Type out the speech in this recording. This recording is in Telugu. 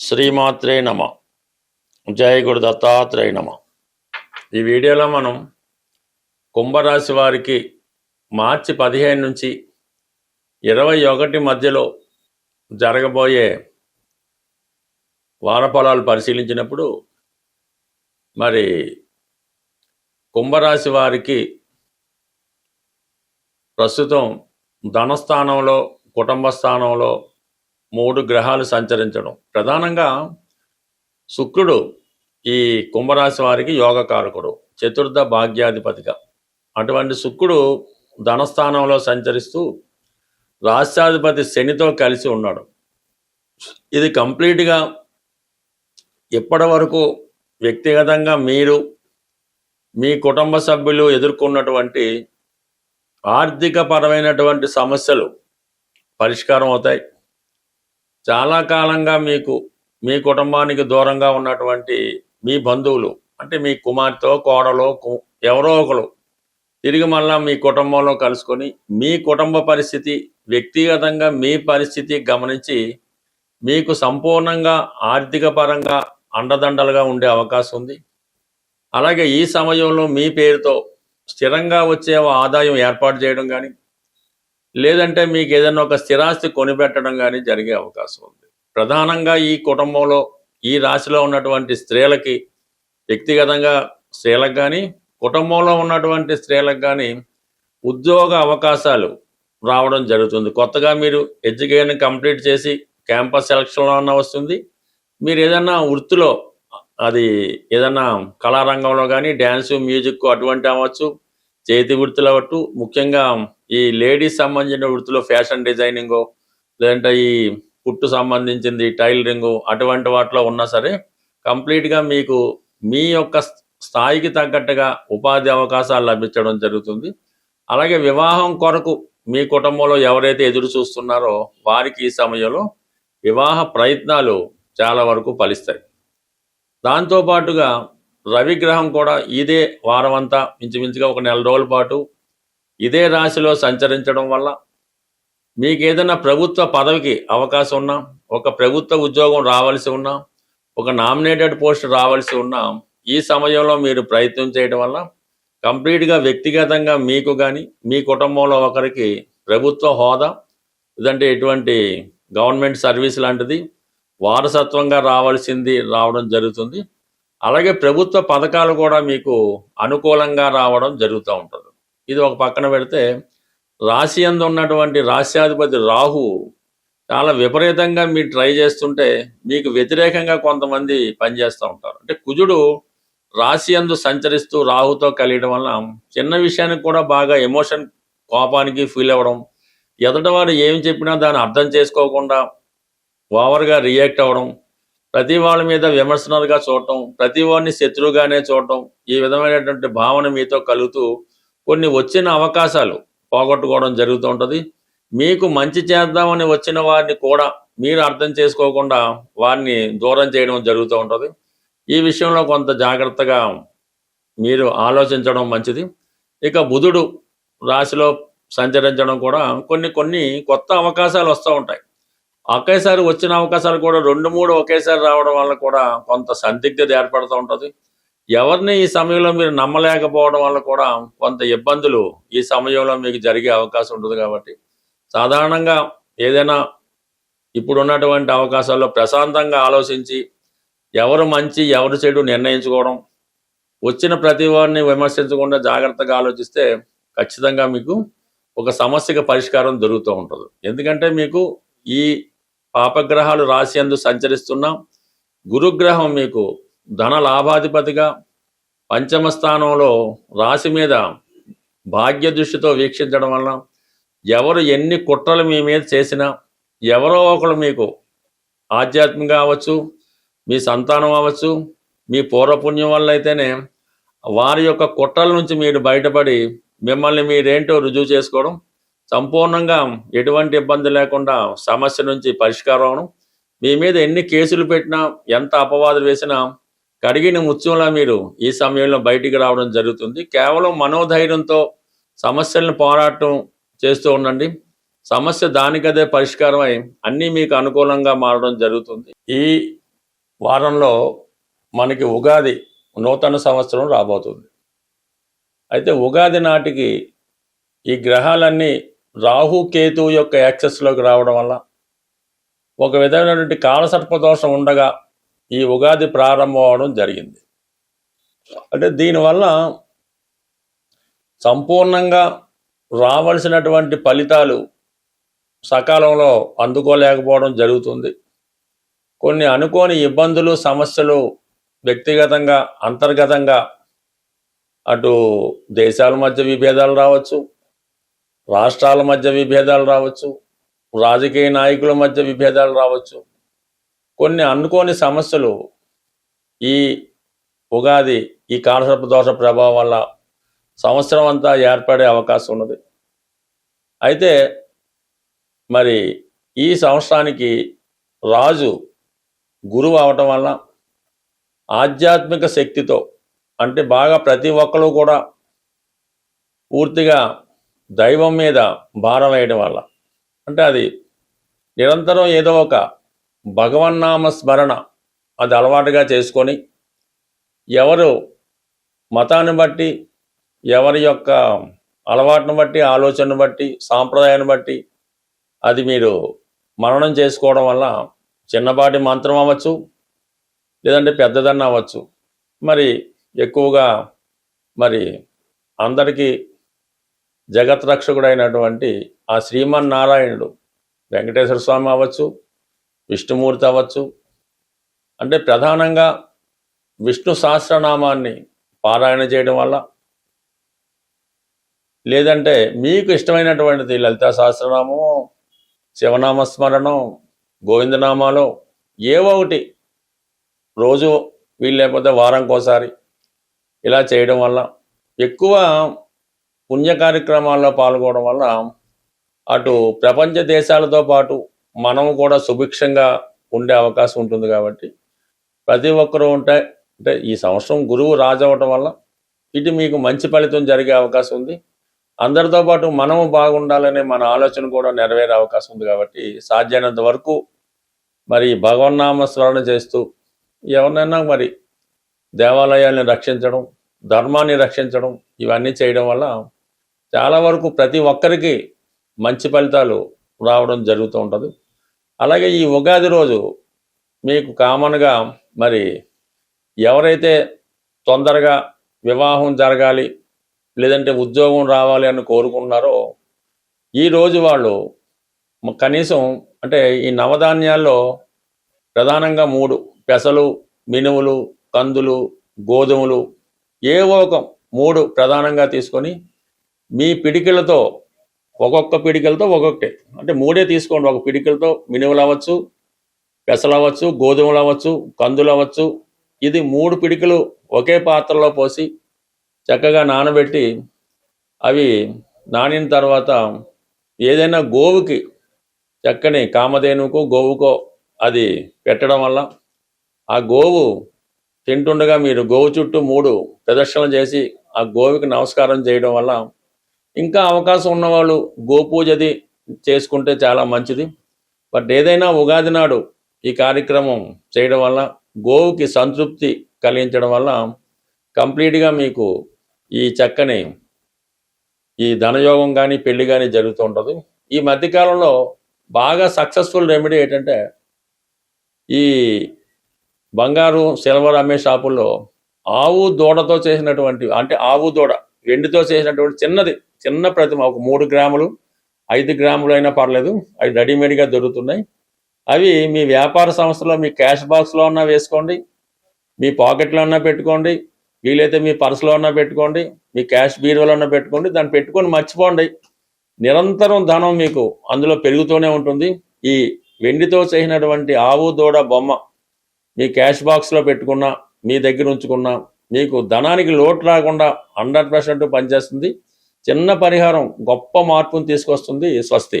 శ్రీమాత్రే నమ. జయ గురు దత్తాత్రేయ నమ. ఈ వీడియోలో మనం కుంభరాశి వారికి మార్చి 15 నుంచి 21 మధ్యలో జరగబోయే వారఫలాలు పరిశీలించినప్పుడు మరి కుంభరాశి వారికి ప్రస్తుతం ధనస్థానంలో, కుటుంబ స్థానంలో 3 గ్రహాలు సంచరించడం, ప్రధానంగా శుక్రుడు ఈ కుంభరాశి వారికి యోగకారకుడు, చతుర్థ భాగ్యాధిపతిగా. అటువంటి శుక్రుడు ధనస్థానంలో సంచరిస్తూ రాష్ట్రాధిపతి శనితో కలిసి ఉన్నాడు. ఇది కంప్లీట్గా ఇప్పటి వరకు వ్యక్తిగతంగా మీరు, మీ కుటుంబ సభ్యులు ఎదుర్కొన్నటువంటి ఆర్థిక పరమైనటువంటి సమస్యలు పరిష్కారం అవుతాయి. చాలా కాలంగా మీకు, మీ కుటుంబానికి దూరంగా ఉన్నటువంటి మీ బంధువులు, అంటే మీ కుమార్తె, కోడలో, ఎవరో ఒకరు తిరిగి మళ్ళా మీ కుటుంబంలో కలుసుకొని మీ కుటుంబ పరిస్థితి, వ్యక్తిగతంగా మీ పరిస్థితి గమనించి మీకు సంపూర్ణంగా ఆర్థిక పరంగా అండదండలుగా ఉండే అవకాశం ఉంది. అలాగే ఈ సమయంలో మీ పేరుతో స్థిరంగా వచ్చే ఆదాయం ఏర్పాటు చేయడం కానీ, లేదంటే మీకు ఏదైనా ఒక స్థిరాస్తి కొనిపెట్టడం కానీ జరిగే అవకాశం ఉంది. ప్రధానంగా ఈ కుటుంబంలో, ఈ రాశిలో ఉన్నటువంటి స్త్రీలకి, వ్యక్తిగతంగా స్త్రీలకు కానీ, కుటుంబంలో ఉన్నటువంటి స్త్రీలకు కానీ ఉద్యోగ అవకాశాలు రావడం జరుగుతుంది. కొత్తగా మీరు ఎడ్యుకేషన్ కంప్లీట్ చేసి క్యాంపస్ సెలక్షన్లో అన్న వస్తుంది. మీరు ఏదైనా వృత్తిలో, అది ఏదైనా కళారంగంలో కానీ, డ్యాన్సు, మ్యూజిక్ అటువంటి అవ్వచ్చు, చేతి వృత్తులు అవ్వచ్చు, ముఖ్యంగా ఈ లేడీస్ సంబంధించిన వృత్తిలో ఫ్యాషన్ డిజైనింగో, లేదంటే ఈ కుట్టు సంబంధించింది టైలరింగు, అటువంటి వాటిలో ఉన్నా సరే కంప్లీట్గా మీకు మీ యొక్క స్థాయికి తగ్గట్టుగా ఉపాధి అవకాశాలు లభించడం జరుగుతుంది. అలాగే వివాహం కొరకు మీ కుటుంబంలో ఎవరైతే ఎదురు చూస్తున్నారో వారికి ఈ సమయంలో వివాహ ప్రయత్నాలు చాలా వరకు ఫలిస్తాయి. దాంతోపాటుగా రవిగ్రహం కూడా ఇదే వారం అంతా ఇంచుమించుగా ఒక నెల రోజుల పాటు ఇదే రాశిలో సంచరించడం వల్ల మీకు ఏదైనా ప్రభుత్వ పదవికి అవకాశం ఉన్నా, ఒక ప్రభుత్వ ఉద్యోగం రావాల్సి ఉన్నా, ఒక నామినేటెడ్ పోస్ట్ రావాల్సి ఉన్నా, ఈ సమయంలో మీరు ప్రయత్నం చేయడం వల్ల కంప్లీట్గా వ్యక్తిగతంగా మీకు కానీ, మీ కుటుంబంలో ఒకరికి ప్రభుత్వ హోదా, ఇదంటే ఎటువంటి గవర్నమెంట్ సర్వీస్ లాంటిది వారసత్వంగా రావాల్సింది రావడం జరుగుతుంది. అలాగే ప్రభుత్వ పథకాలు కూడా మీకు అనుకూలంగా రావడం జరుగుతూ ఉంటుంది. ఇది ఒక పక్కన పెడితే, రాశి యందు ఉన్నటువంటి రాశ్యాధిపతి రాహు చాలా విపరీతంగా మీరు ట్రై చేస్తుంటే మీకు వ్యతిరేకంగా కొంతమంది పనిచేస్తూ ఉంటారు. అంటే కుజుడు రాశి యందు సంచరిస్తూ రాహుతో కలియడం వల్ల చిన్న విషయానికి కూడా బాగా ఎమోషన్, కోపానికి ఫీల్ అవ్వడం, ఎదుటివాడు ఏమి చెప్పినా దాన్ని అర్థం చేసుకోకుండా ఓవర్గా రియాక్ట్ అవ్వడం, ప్రతి వాళ్ళ మీద విమర్శనలుగా చూడటం, ప్రతి వాడిని శత్రువుగానే చూడటం, ఈ విధమైనటువంటి భావన మీతో కలుగుతూ కొన్ని వచ్చిన అవకాశాలు పోగొట్టుకోవడం జరుగుతూ ఉంటుంది. మీకు మంచి చేద్దామని వచ్చిన వారిని కూడా మీరు అర్థం చేసుకోకుండా వారిని దూరం చేయడం జరుగుతూ ఉంటుంది. ఈ విషయంలో కొంత జాగ్రత్తగా మీరు ఆలోచించడం మంచిది. ఇక బుధుడు రాశిలో సంచరించడం కూడా కొన్ని కొత్త అవకాశాలు వస్తూ ఉంటాయి. ఒకేసారి వచ్చిన అవకాశాలు కూడా 2-3 ఒకేసారి రావడం వల్ల కూడా కొంత సందిగ్ధత ఏర్పడుతూ ఉంటుంది. ఎవరిని ఈ సమయంలో మీరు నమ్మలేకపోవడం వల్ల కూడా కొంత ఇబ్బందులు ఈ సమయంలో మీకు జరిగే అవకాశం ఉంటుంది. కాబట్టి సాధారణంగా ఏదైనా ఇప్పుడు ఉన్నటువంటి అవకాశాల్లో ప్రశాంతంగా ఆలోచించి ఎవరు మంచి ఎవరు చెడు నిర్ణయించుకోవడం, వచ్చిన ప్రతి వారిని విమర్శించకుండా జాగ్రత్తగా ఆలోచిస్తే ఖచ్చితంగా మీకు ఒక సమస్యకు పరిష్కారం దొరుకుతూ ఉంటుంది. ఎందుకంటే మీకు ఈ పాపగ్రహాలు రాశి యందు సంచరిస్తున్నా, గురుగ్రహం మీకు ధన లాభాధిపతిగా పంచమ స్థానంలో రాశి మీద భాగ్య దృష్టితో వీక్షించడం వలన ఎవరు ఎన్ని కుట్రలు మీ మీద చేసినా, ఎవరో ఒకరు మీకు ఆధ్యాత్మికంగా అవ్వచ్చు, మీ సంతానం అవ్వచ్చు, మీ పూర్వపుణ్యం వల్ల అయితేనే వారి యొక్క కుట్రల నుంచి మీరు బయటపడి మిమ్మల్ని మీరేంటో రుజువు చేసుకోవడం, సంపూర్ణంగా ఎటువంటి ఇబ్బంది లేకుండా సమస్య నుంచి పరిష్కారం అవడం, మీ మీద ఎన్ని కేసులు పెట్టినా, ఎంత అపవాదులు వేసినా కడిగిన ముత్యంలా మీరు ఈ సమయంలో బయటికి రావడం జరుగుతుంది. కేవలం మనోధైర్యంతో సమస్యలను పోరాటం చేస్తూ ఉండండి. సమస్య దానికదే పరిష్కారం అయి అన్నీ మీకు అనుకూలంగా మారడం జరుగుతుంది. ఈ వారంలో మనకి ఉగాది నూతన సంవత్సరం రాబోతుంది. అయితే ఉగాది నాటికి ఈ గ్రహాలన్నీ రాహు కేతువు యొక్క యాక్సెస్లోకి రావడం వల్ల ఒక విధమైనటువంటి కాలసర్పదోషం ఉండగా ఈ ఉగాది ప్రారంభం అవడం జరిగింది. అంటే దీనివల్ల సంపూర్ణంగా రావాల్సినటువంటి ఫలితాలు సకాలంలో అందుకోలేకపోవడం జరుగుతుంది. కొన్ని అనుకోని ఇబ్బందులు, సమస్యలు వ్యక్తిగతంగా, అంతర్గతంగా అటు దేశాల మధ్య విభేదాలు రావచ్చు, రాష్ట్రాల మధ్య విభేదాలు రావచ్చు, రాజకీయ నాయకుల మధ్య విభేదాలు రావచ్చు. కొన్ని అనుకోని సమస్యలు ఈ ఉగాది, ఈ కాలసర్పదోష ప్రభావం వల్ల సంవత్సరం అంతా ఏర్పడే అవకాశం ఉన్నది. అయితే మరి ఈ సంవత్సరానికి రాజు గురువు అవటం వల్ల ఆధ్యాత్మిక శక్తితో, అంటే బాగా ప్రతి ఒక్కరు కూడా పూర్తిగా దైవం మీద భారం వేయడం వల్ల, అంటే అది నిరంతరం ఏదో ఒక భగవన్నామ స్మరణ అది అలవాటుగా చేసుకొని, ఎవరు మతాన్ని బట్టి, ఎవరి యొక్క అలవాటును బట్టి, ఆలోచనను బట్టి, సాంప్రదాయాన్ని బట్టి అది మీరు మననం చేసుకోవడం వల్ల చిన్నపాటి మంత్రం అవ్వచ్చు, లేదంటే పెద్దదన్న అవ్వచ్చు, మరి ఎక్కువగా మరి అందరికీ జగత్రక్షకుడైనటువంటి ఆ శ్రీమన్నారాయణుడు వెంకటేశ్వర స్వామి అవ్వచ్చు, విష్ణుమూర్తి అవ్వచ్చు, అంటే ప్రధానంగా విష్ణు సహస్రనామాన్ని పారాయణ చేయడం వల్ల, లేదంటే మీకు ఇష్టమైనటువంటిది లలితా సహస్రనామం, శివనామస్మరణం, గోవిందనామాలో ఏవో ఒకటి రోజు వీలు లేకపోతే వారంకోసారి ఇలా చేయడం వల్ల, ఎక్కువ పుణ్య కార్యక్రమాల్లో పాల్గొనడం వల్ల అటు ప్రపంచ దేశాలతో పాటు మనము కూడా సుభిక్షంగా ఉండే అవకాశం ఉంటుంది. కాబట్టి ప్రతి ఒక్కరూ అంటే ఈ సంవత్సరం గురువు రాజు అవ్వటం వల్ల ఇటు మీకు మంచి ఫలితం జరిగే అవకాశం ఉంది. అందరితో పాటు మనము బాగుండాలనే మన ఆలోచన కూడా నెరవేరే అవకాశం ఉంది. కాబట్టి సాధ్యమైనంత వరకు మరి భగవన్నామ స్మరణ చేస్తూ ఎవరినైనా మరి దేవాలయాల్ని రక్షించడం, ధర్మాన్ని రక్షించడం, ఇవన్నీ చేయడం వల్ల చాలా వరకు ప్రతి ఒక్కరికి మంచి ఫలితాలు రావడం జరుగుతూ ఉంటుంది. అలాగే ఈ ఉగాది రోజు మీకు కామన్గా మరి ఎవరైతే తొందరగా వివాహం జరగాలి, లేదంటే ఉద్యోగం రావాలి అని కోరుకుంటున్నారో ఈరోజు వాళ్ళు కనీసం, అంటే ఈ నవధాన్యాల్లో ప్రధానంగా 3 పెసలు, మినుములు, కందులు, గోధుమలు ఏవో ఒక 3 ప్రధానంగా తీసుకొని మీ పిడికిలతో, ఒక్కొక్క పిడికిలతో ఒక్కొక్కటి, అంటే 3 తీసుకోండి. ఒక పిడికిలతో మినుములు అవ్వచ్చు, పెసలు అవ్వచ్చు, గోధుమలు అవ్వచ్చు, కందులు అవ్వచ్చు, ఇది 3 పిడికలు ఒకే పాత్రలో పోసి చక్కగా నానబెట్టి, అవి నానిన తర్వాత ఏదైనా గోవుకి, చక్కని కామధేనుకో గోవుకో అది పెట్టడం వల్ల ఆ గోవు తింటుండగా మీరు గోవు చుట్టూ 3 ప్రదక్షిణలు చేసి ఆ గోవుకి నమస్కారం చేయడం వల్ల, ఇంకా అవకాశం ఉన్నవాళ్ళు గోపూజది చేసుకుంటే చాలా మంచిది. బట్ ఏదైనా ఉగాది నాడు ఈ కార్యక్రమం చేయడం వల్ల గోవుకి సంతృప్తి కలిగించడం వల్ల కంప్లీట్గా మీకు ఈ చక్కని ఈ ధనయోగం కానీ, పెళ్లి కానీ జరుగుతూ ఉంటుంది. ఈ మధ్యకాలంలో బాగా సక్సెస్ఫుల్ రెమెడీ ఏంటంటే, ఈ బంగారు, సిల్వర్ అమ్మే షాపుల్లో ఆవు దూడతో చేసినటువంటి, అంటే ఆవు దూడ వెండితో చేసినటువంటి చిన్న ప్రతిమ, ఒక 3 గ్రాములు 5 గ్రాములు అయినా పర్లేదు, అవి రెడీమేడ్గా దొరుకుతున్నాయి. అవి మీ వ్యాపార సంస్థలో మీ క్యాష్ బాక్స్లో అన్నా వేసుకోండి, మీ పాకెట్లో అన్నా పెట్టుకోండి, వీలైతే మీ పర్సులో అన్నా పెట్టుకోండి, మీ క్యాష్ బీరువాలో అన్నా పెట్టుకోండి. దాన్ని పెట్టుకొని మర్చిపోండి, నిరంతరం ధనం మీకు అందులో పెరుగుతూనే ఉంటుంది. ఈ వెండితో చేసినటువంటి ఆవు దూడ బొమ్మ మీ క్యాష్ బాక్స్లో పెట్టుకున్నా, మీ దగ్గర ఉంచుకున్నా, మీకు ధనానికి లోటు రాకుండా 100% పనిచేస్తుంది. చిన్న పరిహారం గొప్ప మార్పును తీసుకొస్తుంది. స్వస్తి.